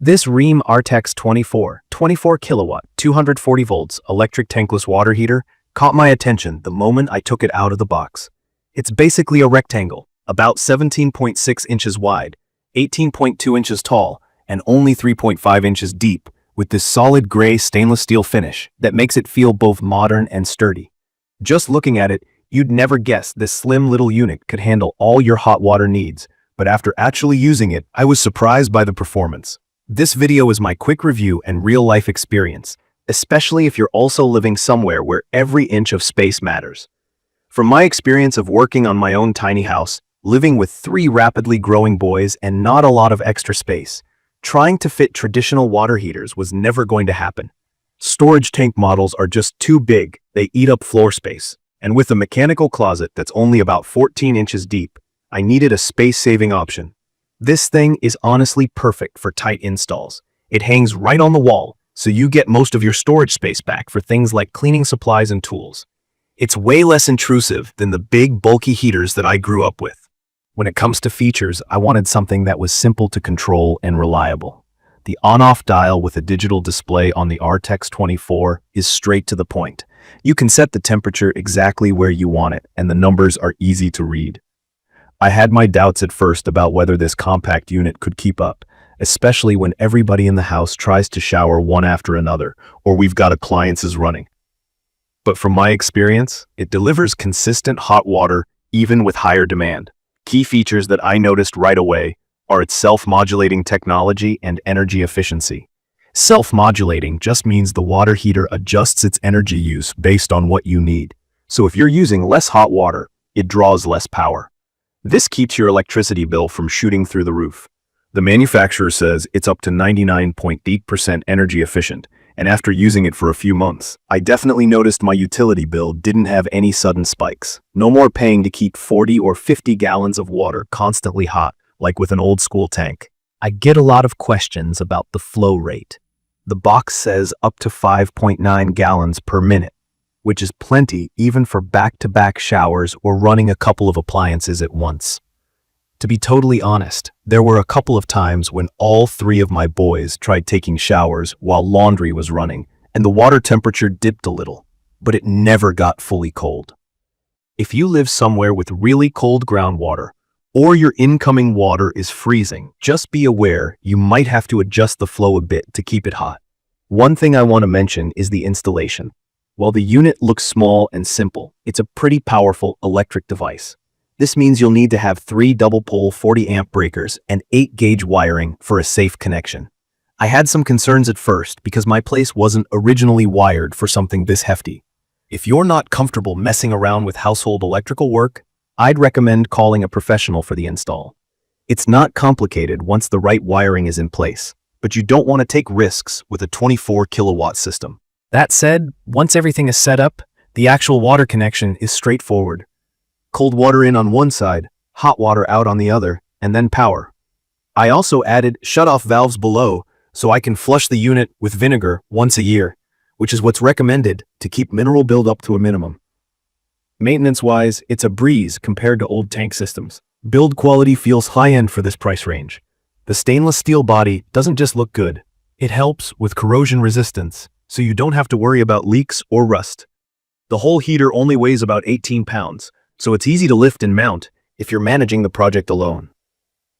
This Rheem RTEX-24 24kW 240 volts electric tankless water heater caught my attention the moment I took it out of the box. It's basically a rectangle, about 17.6 inches wide, 18.2 inches tall, and only 3.5 inches deep, with this solid gray stainless steel finish that makes it feel both modern and sturdy. Just looking at it, you'd never guess this slim little unit could handle all your hot water needs, but after actually using it, I was surprised by the performance. This video is my quick review and real-life experience, especially if you're also living somewhere where every inch of space matters. From my experience of working on my own tiny house, living with 3 rapidly growing boys and not a lot of extra space, trying to fit traditional water heaters was never going to happen. Storage tank models are just too big, they eat up floor space, and with a mechanical closet that's only about 14 inches deep, I needed a space-saving option. This thing is honestly perfect for tight installs. It hangs right on the wall, so you get most of your storage space back for things like cleaning supplies and tools. It's way less intrusive than the big, bulky heaters that I grew up with. When it comes to features, I wanted something that was simple to control and reliable. The on-off dial with a digital display on the RTEX-24 is straight to the point. You can set the temperature exactly where you want it, and the numbers are easy to read. I had my doubts at first about whether this compact unit could keep up, especially when everybody in the house tries to shower one after another, or we've got appliances running. But from my experience, it delivers consistent hot water even with higher demand. Key features that I noticed right away are its self-modulating technology and energy efficiency. Self-modulating just means the water heater adjusts its energy use based on what you need. So if you're using less hot water, it draws less power. This keeps your electricity bill from shooting through the roof. The manufacturer says it's up to 99.8% energy efficient, and after using it for a few months, I definitely noticed my utility bill didn't have any sudden spikes. No more paying to keep 40 or 50 gallons of water constantly hot, like with an old school tank. I get a lot of questions about the flow rate. The box says up to 5.9 gallons per minute, which is plenty even for back-to-back showers or running a couple of appliances at once. To be totally honest, there were a couple of times when all 3 of my boys tried taking showers while laundry was running, and the water temperature dipped a little, but it never got fully cold. If you live somewhere with really cold groundwater, or your incoming water is freezing, just be aware you might have to adjust the flow a bit to keep it hot. One thing I want to mention is the installation. While the unit looks small and simple, it's a pretty powerful electric device. This means you'll need to have 3 double-pole 40-amp breakers and 8-gauge wiring for a safe connection. I had some concerns at first because my place wasn't originally wired for something this hefty. If you're not comfortable messing around with household electrical work, I'd recommend calling a professional for the install. It's not complicated once the right wiring is in place, but you don't want to take risks with a 24-kilowatt system. That said, once everything is set up, the actual water connection is straightforward. Cold water in on one side, hot water out on the other, and then power. I also added shut-off valves below so I can flush the unit with vinegar once a year, which is what's recommended to keep mineral buildup to a minimum. Maintenance-wise, it's a breeze compared to old tank systems. Build quality feels high-end for this price range. The stainless steel body doesn't just look good, it helps with corrosion resistance, so you don't have to worry about leaks or rust. The whole heater only weighs about 18 pounds, so it's easy to lift and mount if you're managing the project alone.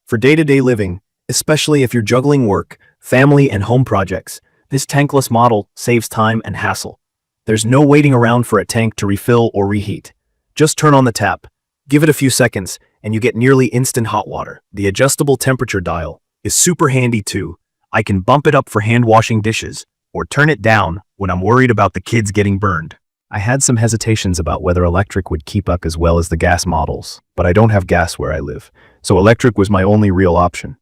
For day-to-day living, especially if you're juggling work, family, and home projects, this tankless model saves time and hassle. There's no waiting around for a tank to refill or reheat. Just turn on the tap, give it a few seconds, and you get nearly instant hot water. The adjustable temperature dial is super handy too. I can bump it up for hand washing dishes, or turn it down when I'm worried about the kids getting burned. I had some hesitations about whether electric would keep up as well as the gas models, but I don't have gas where I live, so electric was my only real option.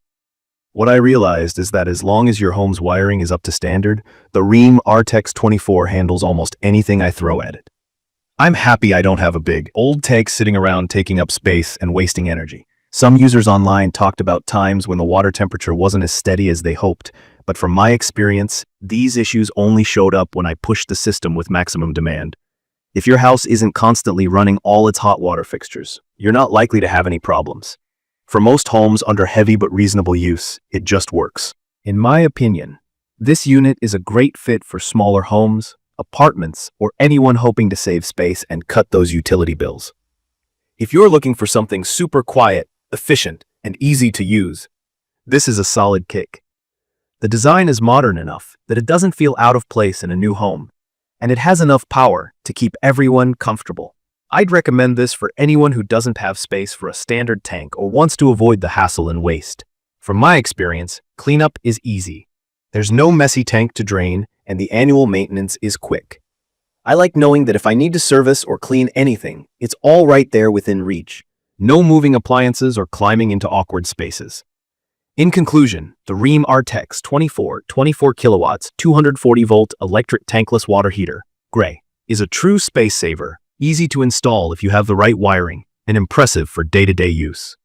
What I realized is that as long as your home's wiring is up to standard, the Rheem RTEX-24 handles almost anything I throw at it. I'm happy I don't have a big, old tank sitting around taking up space and wasting energy. Some users online talked about times when the water temperature wasn't as steady as they hoped, but from my experience, these issues only showed up when I pushed the system with maximum demand. If your house isn't constantly running all its hot water fixtures, you're not likely to have any problems. For most homes under heavy but reasonable use, it just works. In my opinion, this unit is a great fit for smaller homes, apartments, or anyone hoping to save space and cut those utility bills. If you're looking for something super quiet, efficient, and easy to use, this is a solid kick. The design is modern enough that it doesn't feel out of place in a new home, and it has enough power to keep everyone comfortable. I'd recommend this for anyone who doesn't have space for a standard tank or wants to avoid the hassle and waste. From my experience, cleanup is easy. There's no messy tank to drain, and the annual maintenance is quick. I like knowing that if I need to service or clean anything, it's all right there within reach. No moving appliances or climbing into awkward spaces. In conclusion, the Rheem RTEX-24 24kW 240V electric tankless water heater, gray, is a true space saver, easy to install if you have the right wiring, and impressive for day-to-day use.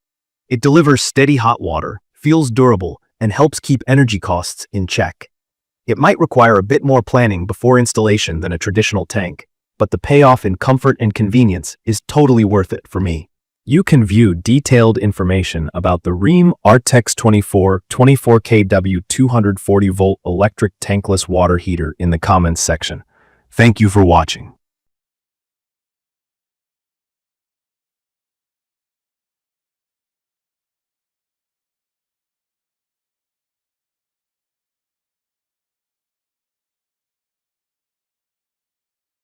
It delivers steady hot water, feels durable, and helps keep energy costs in check. It might require a bit more planning before installation than a traditional tank, but the payoff in comfort and convenience is totally worth it for me. You can view detailed information about the Rheem RTEX-24 24kW 240V electric tankless water heater in the comments section. Thank you for watching.